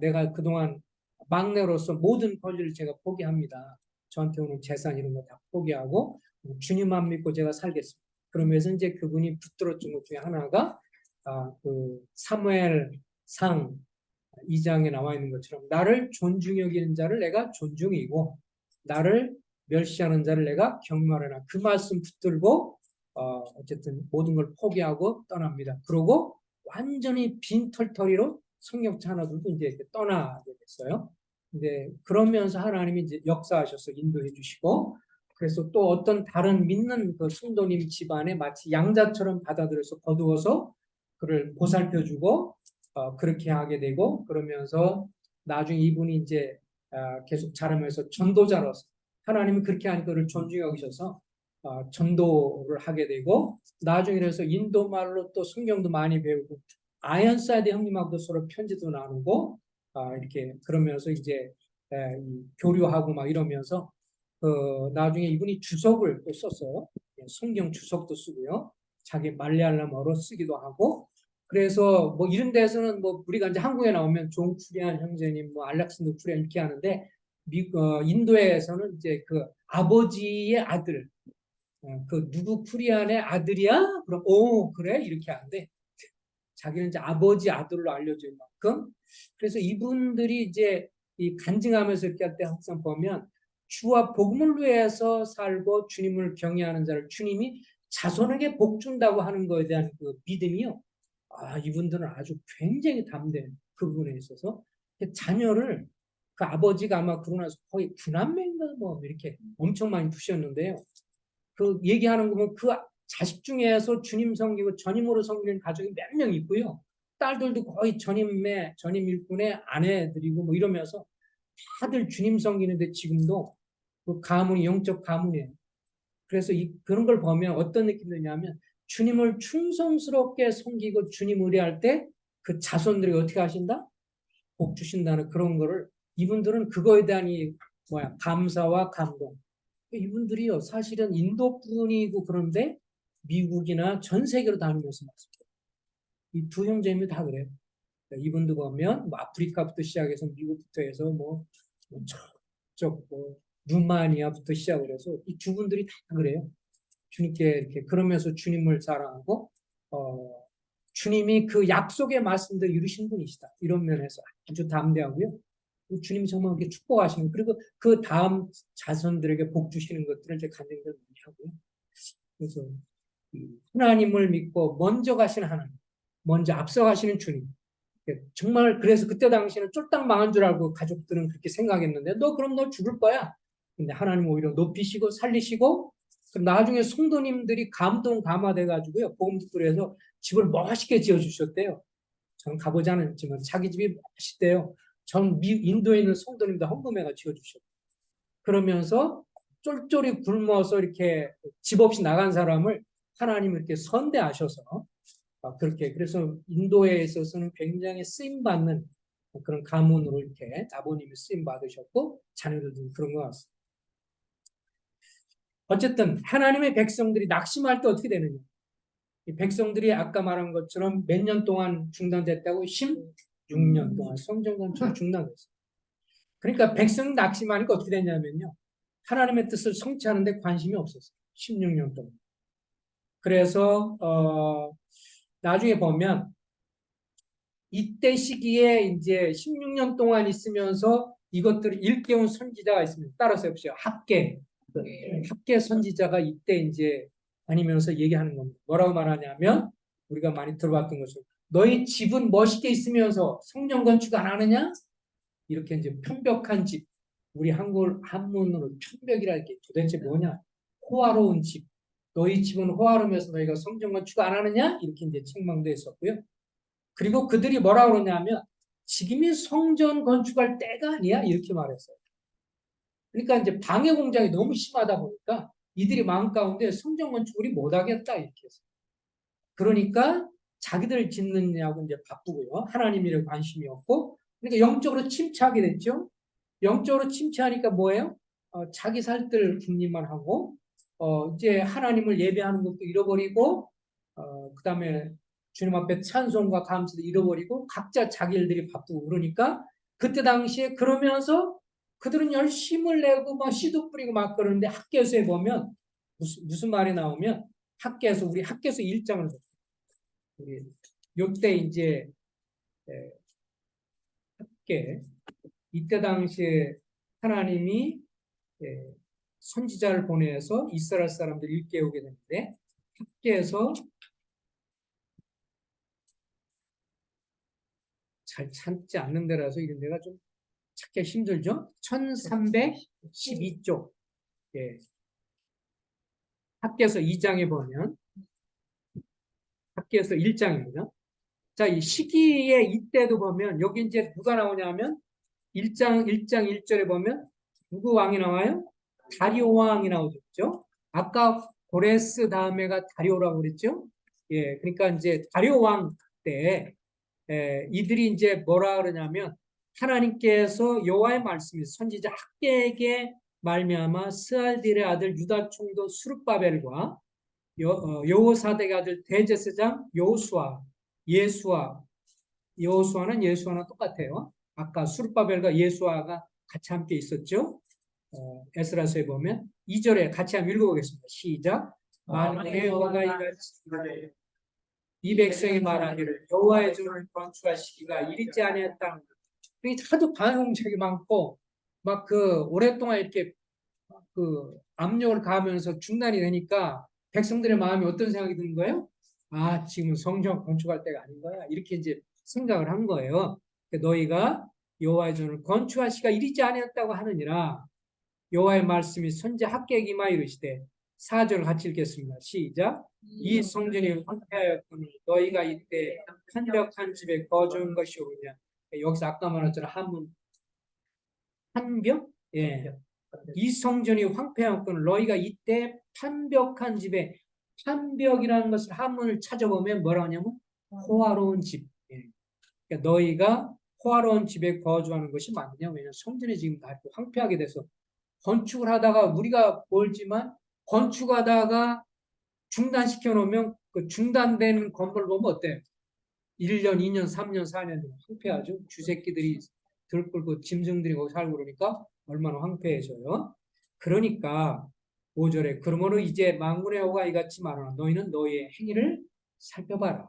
내가 그동안 막내로서 모든 권리를 제가 포기합니다. 저한테 오는 재산 이런 거 다 포기하고 주님만 믿고 제가 살겠습니다. 그러면서 이제 그분이 붙들었던 것 중에 하나가 그 사무엘상 2장에 나와 있는 것처럼 나를 존중히 여기는 자를 내가 존중히 여기고 나를 멸시하는 자를 내가 경멸하나 그 말씀 붙들고 어쨌든 모든 걸 포기하고 떠납니다. 그러고 완전히 빈털터리로 성령차 하나들도 이제 이렇게 떠나게 됐어요. 근데 그러면서 하나님이 이제 역사하셔서 인도해 주시고 그래서 또 어떤 다른 믿는 그 성도님 집안에 마치 양자처럼 받아들여서 거두어서 그를 보살펴주고 그렇게 하게 되고 그러면서 나중에 이분이 이제 계속 자라면서 전도자로서 하나님이 그렇게 하니까 그를 존중해 여기셔서 전도를 하게 되고 나중에 그래서 인도 말로 또 성경도 많이 배우고 아연사이드 형님하고도 서로 편지도 나누고 이렇게 그러면서 이제 교류하고 막 이러면서 나중에 이분이 주석을 또 썼어요. 성경 주석도 쓰고요. 자기 말레알람어로 쓰기도 하고 그래서 뭐 이런 데서는 뭐 우리가 이제 한국에 나오면 존 프리안 형제님, 뭐 알렉산더 프리안 이렇게 하는데 인도에서는 이제 그 아버지의 아들, 그 누구 프리안의 아들이야? 그럼 오 그래 이렇게 하는데 자기는 이제 아버지 아들로 알려진 만큼 그래서 이분들이 이제 이 간증하면서 이렇게 할 때 항상 보면 주와 복음을 위해서 살고 주님을 경외하는 자를 주님이 자손에게 복 준다고 하는 것에 대한 그 믿음이요. 이분들은 아주 굉장히 담대한 그 부분에 있어서 자녀를 그 아버지가 아마 그러고 나서 거의 9남매인가 뭐 이렇게 엄청 많이 두셨는데요. 그 얘기하는 거 보면 그 자식 중에서 주님 섬기고 전임으로 섬기는 가족이 몇 명 있고요. 딸들도 거의 전임 일꾼의 아내들이고 뭐 이러면서 다들 주님 섬기는데 지금도 그 가문이 영적 가문이에요. 그래서 그런 걸 보면 어떤 느낌이 드냐면 주님을 충성스럽게 섬기고 주님 의뢰할 때 그 자손들이 어떻게 하신다? 복 주신다는 그런 거를 이분들은 그거에 대한 감사와 감동. 이분들이요 사실은 인도 분이고 그런데 미국이나 전 세계로 다니면서 말씀해요. 이 두 형제님이 다 그래요. 이분도 보면 뭐 아프리카부터 시작해서 미국부터 해서 저쪽 루마니아부터 시작을 해서 이 두 분들이 다 그래요. 주님께 이렇게 그러면서 주님을 사랑하고 주님이 그 약속의 말씀도 이루신 분이시다. 이런 면에서 아주 담대하고요. 주님이 정말 이렇게 축복하시는 그리고 그 다음 자손들에게 복 주시는 것들을 이제 간증들 많이 하고요. 그래서 하나님을 믿고 먼저 가시는 하나님, 먼저 앞서가시는 주님. 정말 그래서 그때 당시에는 쫄딱 망한 줄 알고 가족들은 그렇게 생각했는데 너 죽을 거야. 근데 하나님 오히려 높이시고 살리시고 그럼 나중에 성도님들이 감화돼 가지고요. 복음 듣고 해서 집을 멋있게 지어 주셨대요. 저는 가보지 않았지만 자기 집이 멋있대요. 인도에 있는 성도님들 헌금해가 지어 주셨고 그러면서 쫄쫄이 굶어서 이렇게 집 없이 나간 사람을 하나님 이렇게 선대하셔서 그렇게 그래서 인도에 있어서는 굉장히 쓰임 받는 그런 가문으로 이렇게 아버님이 쓰임 받으셨고 자녀들도 그런 것 같습니다. 어쨌든 하나님의 백성들이 낙심할 때 어떻게 되느냐? 이 백성들이 아까 말한 것처럼 몇 년 동안 중단됐다고 16년 동안 성전 건축 중단됐어요. 그러니까 백성 낙심하니까 어떻게 되냐면요. 하나님의 뜻을 성취하는 데 관심이 없었어요. 16년 동안. 그래서 나중에 보면 이때 시기에 이제 16년 동안 있으면서 이것들을 일깨운 선지자가 있습니다. 따라서 보십시오. 학계 선지자가 이때 이제 다니면서 얘기하는 겁니다. 뭐라고 말하냐면 우리가 많이 들어봤던 것처럼 너희 집은 멋있게 있으면서 성전 건축 안 하느냐? 이렇게 이제 편벽한 집. 우리 한문으로 편벽이라는 게 도대체 뭐냐? 호화로운 집. 너희 집은 호화로우면서 너희가 성전 건축 안 하느냐? 이렇게 이제 책망도 했었고요. 그리고 그들이 뭐라 그러냐면 지금이 성전 건축할 때가 아니야 이렇게 말했어요. 그러니까 이제 방해 공작이 너무 심하다 보니까 이들이 마음 가운데 성전 건축을 못하겠다 이렇게 했어요. 그러니까 자기들 짓느냐고 이제 바쁘고요. 하나님이랑 관심이 없고 그러니까 영적으로 침체하게 됐죠. 영적으로 침체하니까 뭐예요? 자기 살뜰 궁리만 하고 이제 하나님을 예배하는 것도 잃어버리고 그다음에 주님 앞에 찬송과 감사도 잃어버리고 각자 자기 일들이 바쁘고 그러니까 그때 당시에 그러면서 그들은 열심을 내고 막 씨도 뿌리고 막 그러는데 학개서에 보면 무슨 말이 나오면 우리 학개서 1장을 우리 요때 이제 학개 이때 당시에 하나님이 선지자를 보내서 이스라엘 사람들 일깨우게 되는데 학개에서 잘 찾지 않는 데라서 이런 데가 좀 찾기 힘들죠. 1312쪽 학개에서 2장에 보면 학개에서 1장입니다. 자, 이 시기에 이때도 보면 여기 이제 누가 나오냐면 1장 1절에 보면 누구 왕이 나와요? 다리오 왕이 나오죠. 아까 고레스 다음에가 다리오라고 그랬죠. 그러니까 이제 다리오 왕 때 이들이 이제 뭐라 그러냐면 하나님께서 여호와의 말씀이 선지자 학개에게 말미암아 스알딜의 아들 유다 총독 수룹바벨과 여호사닥의 아들 대제사장 여호수아는 똑같아요. 아까 수룹바벨과 예수아가 같이 함께 있었죠. 에스라서에 보면 2절에 같이 한번 읽어보겠습니다. 시작. 만군의 여호와가 이같이 이 백성이 말하기를 여호와의 전을 건축할 시기가 이르지 아니했다. 하도 반응적이 많고 막 오랫동안 이렇게 압력을 가하면서 중단이 되니까 백성들의 마음이 어떤 생각이 드는 거예요? 지금 성전 건축할 때가 아닌 거야. 이렇게 이제 생각을 한 거예요. 너희가 여호와의 전을 건축할 시기가 이르지 아니었다고 하느니라. 여호와의 말씀이 선지자 학개에게 임하여 이르시되 4절 같이 읽겠습니다. 시작. 이 성전이 황폐하였거늘 너희가 이때 편벽한 집에 거주한 것이 오냐. 여기서 아까 말했잖아 한벽? 이 성전이 황폐하였거늘 너희가 이때 판벽한 집에 판벽이라는 것을 한문을 찾아보면 뭐라 하냐면 호화로운 집. 예. 그러니까 너희가 호화로운 집에 거주하는 것이 맞느냐? 왜냐하면 성전이 지금 다 황폐하게 돼서 건축을 하다가 우리가 멀지만 건축하다가 중단시켜 놓으면 그 중단된 건물 보면 어때요? 1년, 2년, 3년, 4년 되면 황폐하죠. 쥐새끼들이 들끓고 짐승들이 거기 살고 그러니까 얼마나 황폐해져요. 그러니까 5절에 그러므로 이제 만군의 여호와가 이같이 말하노라 너희는 너희의 행위를 살펴봐라.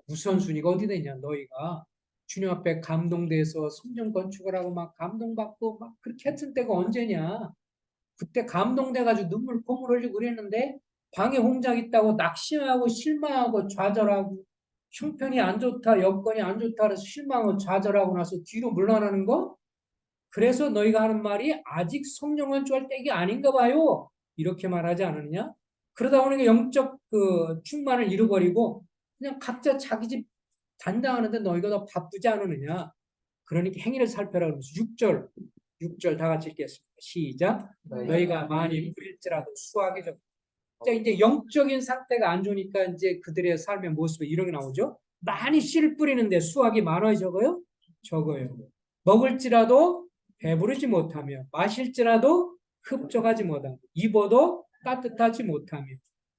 우선순위가 어디 되냐? 너희가 주님 앞에 감동돼서 성전 건축을 하고 막 감동받고 막 그렇게 했을 때가 언제냐? 그때 감동돼가지고 눈물 콧물 흘리고 그랬는데 방에 홍작 있다고 낙심하고 실망하고 좌절하고 형편이 안 좋다, 여건이 안 좋다 그래서 실망하고 좌절하고 나서 뒤로 물러나는 거? 그래서 너희가 하는 말이 아직 성령 건축할 때가 아닌가 봐요. 이렇게 말하지 않았냐? 그러다 보니까 영적 그 충만을 잃어버리고 그냥 각자 자기 집 단장하는데 너희가 더 바쁘지 않느냐? 그러니까 행위를 살펴라 그러면서 6절 다 같이 읽겠습니다. 시작. 너희가 많이 부릴지라도 수하게 좀. 자, 이제 영적인 상태가 안 좋으니까 이제 그들의 삶의 모습이 이런 게 나오죠. 많이 씨를 뿌리는데 수확이 많아요, 적어요? 적어요. 먹을지라도 배부르지 못하며 마실지라도 흡족하지 못하며 입어도 따뜻하지 못하며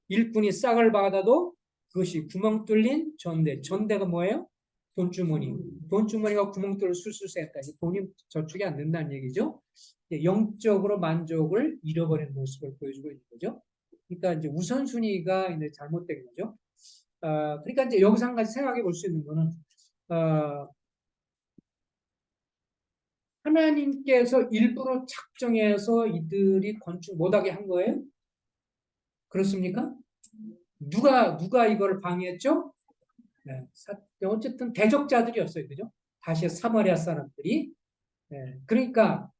일꾼이 싹을 받아도 그것이 구멍 뚫린 전대. 전대가 뭐예요? 돈주머니. 돈주머니가 구멍 뚫려 술술했다. 돈이 저축이 안 된다는 얘기죠. 영적으로 만족을 잃어버린 모습을 보여주고 있는 거죠. 그러니까 이제 우선순위가 이제 잘못된 거죠. 그러니까 이제 여기서 한 가지 생각해 볼 수 있는 거는 하나님께서 일부러 작정해서 이들이 건축 못하게 한 거예요? 그렇습니까? 누가 이걸 방해했죠? 네, 어쨌든 대적자들이었어요, 그죠? 다시 사마리아 사람들이. 네, 그러니까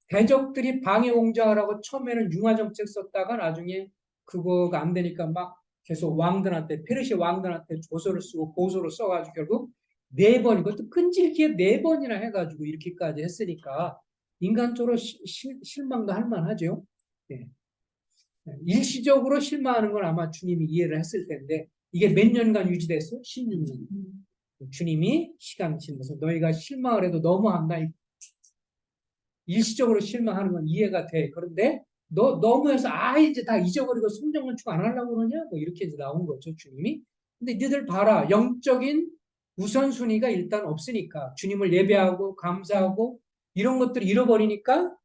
대적들이 방해 공작하라고 처음에는 융화 정책 썼다가 나중에 그거가 안 되니까 막 계속 왕들한테 페르시아 왕들한테 조서를 쓰고 고소를 써가지고 결국 4번 이것도 끈질기게 4번이나 해가지고 이렇게까지 했으니까 인간적으로 실망도 할 만하죠. 네. 일시적으로 실망하는 건 아마 주님이 이해를 했을 텐데 이게 몇 년간 유지됐어요? 16년. 주님이 시간 지나서 너희가 실망을 해도 너무한다. 일시적으로 실망하는 건 이해가 돼. 그런데 너무해서 이제 다 잊어버리고 성전 건축 안 하려고 그러냐? 뭐 이렇게 이제 나온 거죠, 주님이. 근데 니들 봐라. 영적인 우선순위가 일단 없으니까 주님을 예배하고 감사하고 이런 것들을 잃어버리니까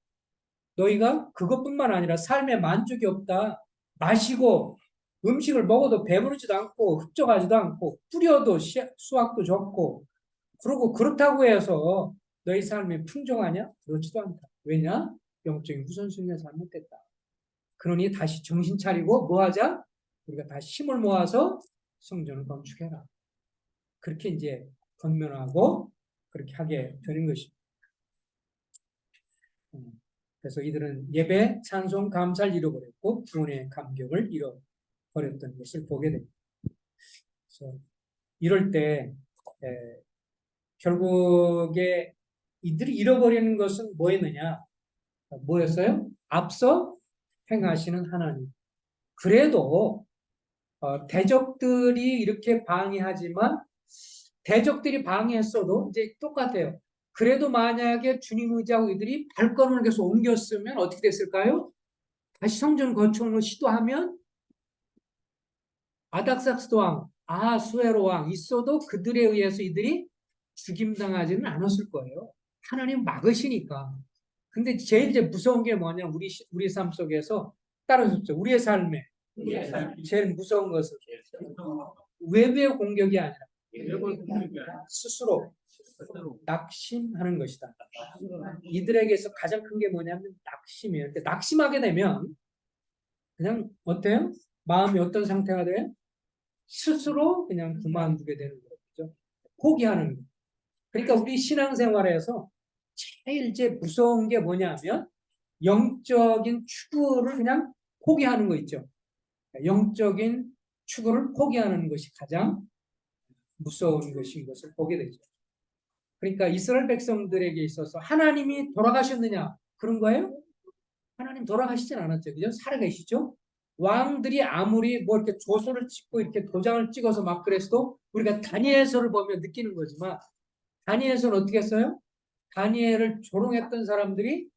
너희가 그것뿐만 아니라 삶에 만족이 없다. 마시고 음식을 먹어도 배부르지도 않고 흡족하지도 않고 뿌려도 수확도 적고 그러고 그렇다고 해서 너희 삶이 풍성하냐? 그렇지도 않다. 왜냐? 영적인 우선순위가 잘못됐다. 그러니 다시 정신 차리고 뭐 하자? 우리가 다시 힘을 모아서 성전을 건축해라. 그렇게 이제 권면하고 그렇게 하게 되는 것입니다. 그래서 이들은 예배, 찬송, 감사를 잃어버렸고 구원의 감격을 잃어버렸던 것을 보게 됩니다. 그래서 이럴 때 결국에 이들이 잃어버리는 것은 뭐였느냐? 뭐였어요? 앞서 행하시는 하나님. 그래도 대적들이 이렇게 방해하지만 대적들이 방해했어도 이제 똑같아요. 그래도 만약에 주님 의지하고 이들이 발걸음을 계속 옮겼으면 어떻게 됐을까요? 다시 성전 건축을 시도하면 아닥삭스 왕, 아수에로 왕 있어도 그들에 의해서 이들이 죽임당하지는 않았을 거예요. 하나님 막으시니까. 근데 제일 이제 무서운 게 뭐냐? 우리 삶 속에서 따라주십시오. 우리의 삶에 제일 무서운 것은 외부의 공격이 아니라 스스로 낙심하는 것이다. 이들에게서 가장 큰 게 뭐냐면 낙심이에요. 이렇게 낙심하게 되면 그냥 어때요? 마음이 어떤 상태가 돼요? 스스로 그냥 그만두게 되는 거죠. 포기하는 거. 그러니까 우리 신앙생활에서 제일 이제 무서운 게 뭐냐면 영적인 추구를 그냥 포기하는 거 있죠. 영적인 추구를 포기하는 것이 가장 무서운 것인 것을 보게 되죠. 그러니까 이스라엘 백성들에게 있어서 하나님이 돌아가셨느냐 그런 거예요? 하나님 돌아가시진 않았죠. 그죠? 살아계시죠? 왕들이 아무리 뭐 이렇게 조서를 찍고 이렇게 도장을 찍어서 막 그랬어도 우리가 다니엘서를 보면 느끼는 거지만 다니엘서는 어떻게 했어요? 다니엘을 조롱했던 사람들이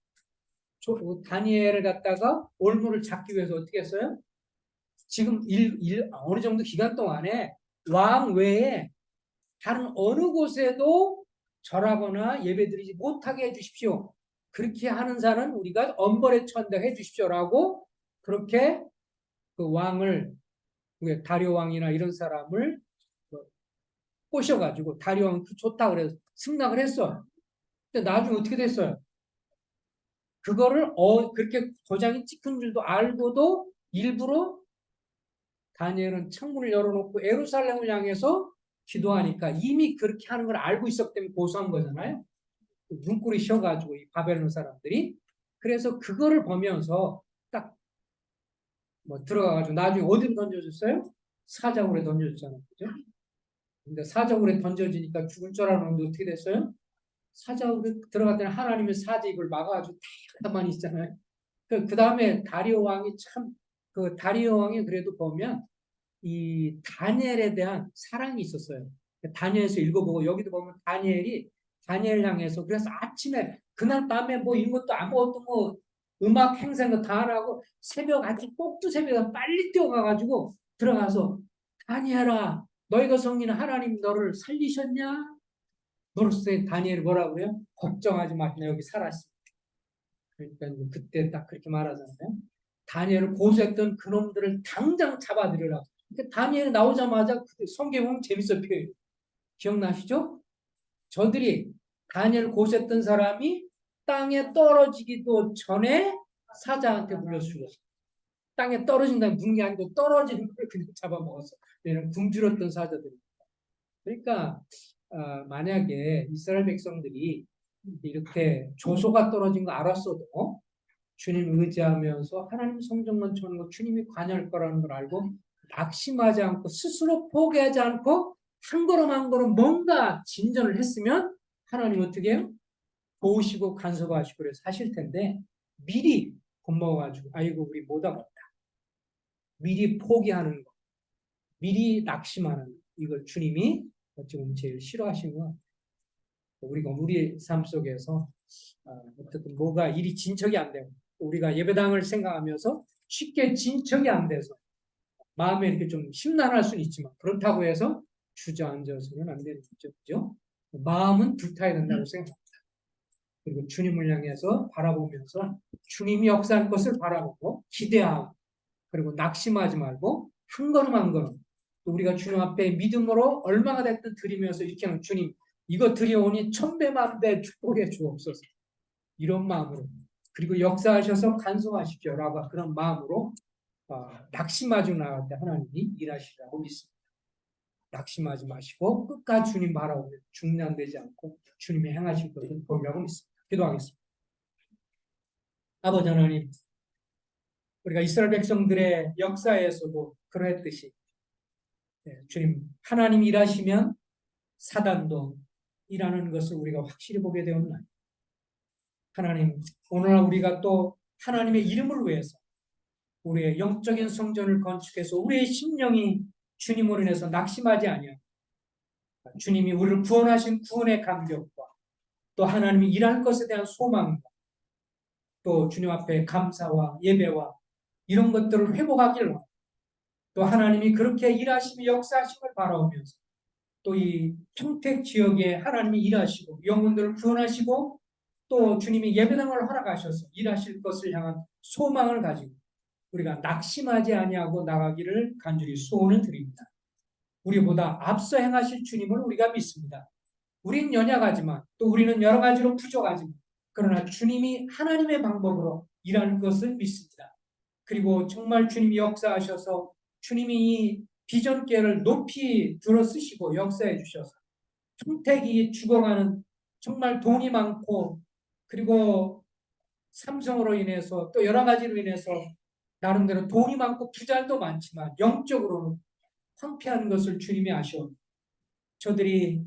다니엘을 갖다가 올무를 잡기 위해서 어떻게 했어요? 지금 어느 정도 기간 동안에 왕 외에 다른 어느 곳에도 절하거나 예배드리지 못하게 해주십시오. 그렇게 하는 자는 우리가 엄벌에 처한다고 해주십시오라고 그렇게 그 왕을 다리오 왕이나 이런 사람을 꼬셔가지고 다리오 왕 좋다 그래서 승낙을 했어요. 근데 나중에 어떻게 됐어요? 그거를 그렇게 도장이 찍힌 줄도 알고도 일부러 다니엘은 창문을 열어놓고 예루살렘을 향해서 기도하니까 이미 그렇게 하는 걸 알고 있었기 때문에 고소한 거잖아요. 눈꼬리 쉬어가지고 이 바벨론 사람들이. 그래서 그거를 보면서 딱 뭐 들어가가지고 나중에 어디로 던져줬어요? 사자굴에 던져줬잖아요. 그죠? 근데 사자굴에 던져지니까 죽을 줄 알았는데 어떻게 됐어요? 사자굴에 들어갔더니 하나님의 사제 이걸 막아가지고 다 가만히 있잖아요. 그 다음에 다리오 왕이 참, 그 다리오 왕이 그래도 보면 이 다니엘에 대한 사랑이 있었어요. 다니엘서 읽어보고 여기도 보면 다니엘 향해서 그래서 아침에 그날 밤에 뭐 이런 것도 아무것도 뭐 음악 행사 이거 다 안 하고 새벽 아주 꼭두 새벽에 빨리 뛰어가가지고 들어가서 다니엘아 너희가 섬기는 하나님 너를 살리셨냐? 너로서 다니엘이 뭐라고 그래요? 걱정하지 마. 나 여기 살았어. 그러니까 그때 딱 그렇게 말하잖아요. 다니엘을 고소했던 그놈들을 당장 잡아들여라. 그러니까 다니엘 나오자마자 성경 보면 재밌어 표현. 기억나시죠? 저들이 다니엘을 고소했던 사람이 땅에 떨어지기도 전에 사자한테 물려 죽었어. 땅에 떨어진다면 묻는 게 아니고 떨어지는 걸 그냥 잡아먹었어. 얘는 굶주렸던 사자들이. 그러니까 만약에 이스라엘 백성들이 이렇게 조소가 떨어진 거 알았어도 주님 의지하면서 하나님 성전만 쳐는 거 주님이 관여할 거라는 걸 알고 낙심하지 않고 스스로 포기하지 않고 한 걸음 한 걸음 뭔가 진전을 했으면 하나님 어떻게 해요? 도우시고 간섭하시고 그래서 하실 텐데 미리 겁먹어가지고 아이고 우리 못하겠다. 미리 포기하는 거. 미리 낙심하는 이걸 주님이 어찌 보면 제일 싫어하시는 것 같아요. 우리가 우리 삶 속에서 어떻든 뭐가 일이 진척이 안 되고 우리가 예배당을 생각하면서 쉽게 진척이 안 돼서 마음에 이렇게 좀 심란할 수는 있지만 그렇다고 해서 주저앉아서는 안 되는 거죠. 그죠? 마음은 불타야 된다고 생각합니다. 그리고 주님을 향해서 바라보면서 주님이 역사할 것을 바라보고 기대하고 그리고 낙심하지 말고 한 걸음 한 걸음 또 우리가 주님 앞에 믿음으로 얼마가 됐든 드리면서 이렇게 하는 주님 이거 드려오니 천배만배 축복해 주옵소서 이런 마음으로 그리고 역사하셔서 간송하십시오라고 그런 마음으로 낙심하지 나갈 때 하나님이 일하시라고 믿습니다. 낙심하지 마시고 끝까지 주님 바라보며 중단되지 않고 주님이 행하실 것을 보려고 믿습니다. 기도하겠습니다. 아버지 하나님 우리가 이스라엘 백성들의 역사에서도 그러했듯이 주님 하나님 일하시면 사단도 일하는 것을 우리가 확실히 보게 되었나요? 하나님 오늘 우리가 또 하나님의 이름을 위해서 우리의 영적인 성전을 건축해서 우리의 심령이 주님으로 인해서 낙심하지 아니하고 주님이 우리를 구원하신 구원의 감격과 또 하나님이 일할 것에 대한 소망과 또 주님 앞에 감사와 예배와 이런 것들을 회복하길 원합니다. 또 하나님이 그렇게 일하시며 역사하심을 바라오면서 또 이 평택 지역에 하나님이 일하시고 영혼들을 구원하시고 또 주님이 예배당을 허락하셔서 일하실 것을 향한 소망을 가지고 우리가 낙심하지 아니하고 나가기를 간절히 소원을 드립니다. 우리보다 앞서 행하실 주님을 우리가 믿습니다. 우린 연약하지만 또 우리는 여러 가지로 부족하지만 그러나 주님이 하나님의 방법으로 일하는 것을 믿습니다. 그리고 정말 주님이 역사하셔서 주님이 이 비전계를 높이 들어 쓰시고 역사해 주셔서 평택이 죽어가는 정말 돈이 많고 그리고 삼성으로 인해서 또 여러 가지로 인해서 나름대로 돈이 많고 부자도 많지만 영적으로는 황폐한 것을 주님이 아셔. 저들이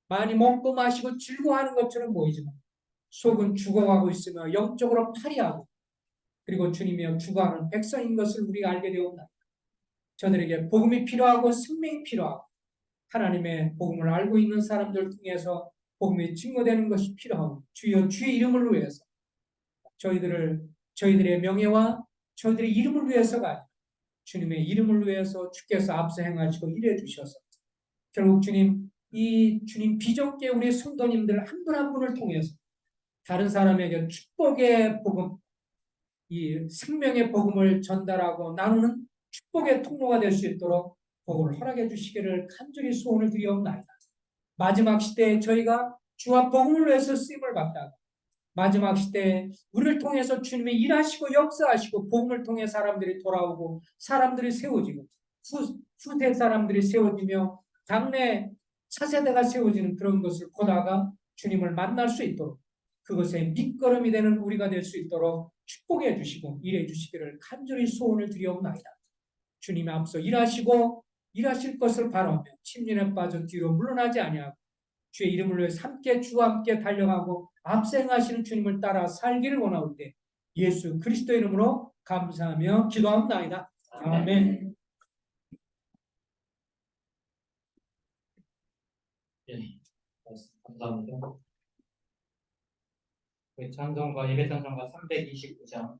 많이 먹고 마시고 즐거워하는 것처럼 보이지만 속은 죽어가고 있으며 영적으로 파리하고 그리고 주님이여 죽어가는 백성인 것을 우리가 알게 되었다. 저들에게 복음이 필요하고 생명이 필요하고 하나님의 복음을 알고 있는 사람들 통해서 복음이 증거되는 것이 필요하고 주여 주의 이름을 위해서 저희들의 명예와 저희들의 이름을 위해서가 아니라 주님의 이름을 위해서 주께서 앞서 행하시고 일해 주셔서 결국 주님 비전계 우리 성도님들 한 분 한 분을 통해서 다른 사람에게 축복의 복음, 이 생명의 복음을 전달하고 나누는 축복의 통로가 될 수 있도록 복을 허락해 주시기를 간절히 소원을 드리옵나이다. 마지막 시대에 저희가 주와 복음을 위해서 쓰임을 받다가 마지막 시대에 우리를 통해서 주님이 일하시고 역사하시고 복음을 통해 사람들이 돌아오고 사람들이 세워지고 후대 사람들이 세워지며 당내 차세대가 세워지는 그런 것을 보다가 주님을 만날 수 있도록 그것의 밑거름이 되는 우리가 될 수 있도록 축복해 주시고 일해 주시기를 간절히 소원을 드리옵나이다. 주님이 앞서 일하시고 일하실 것을 바라며 침륜에 빠져 뒤로 물러나지 아니하고 주의 이름을 위해 함께 주와 함께 달려가고 앞생하시는 주님을 따라 살기를 원하오되 예수 그리스도 이름으로 감사하며 기도합나이다. 아멘. 예, 감사합니다. 찬송가 예배 찬송가 329장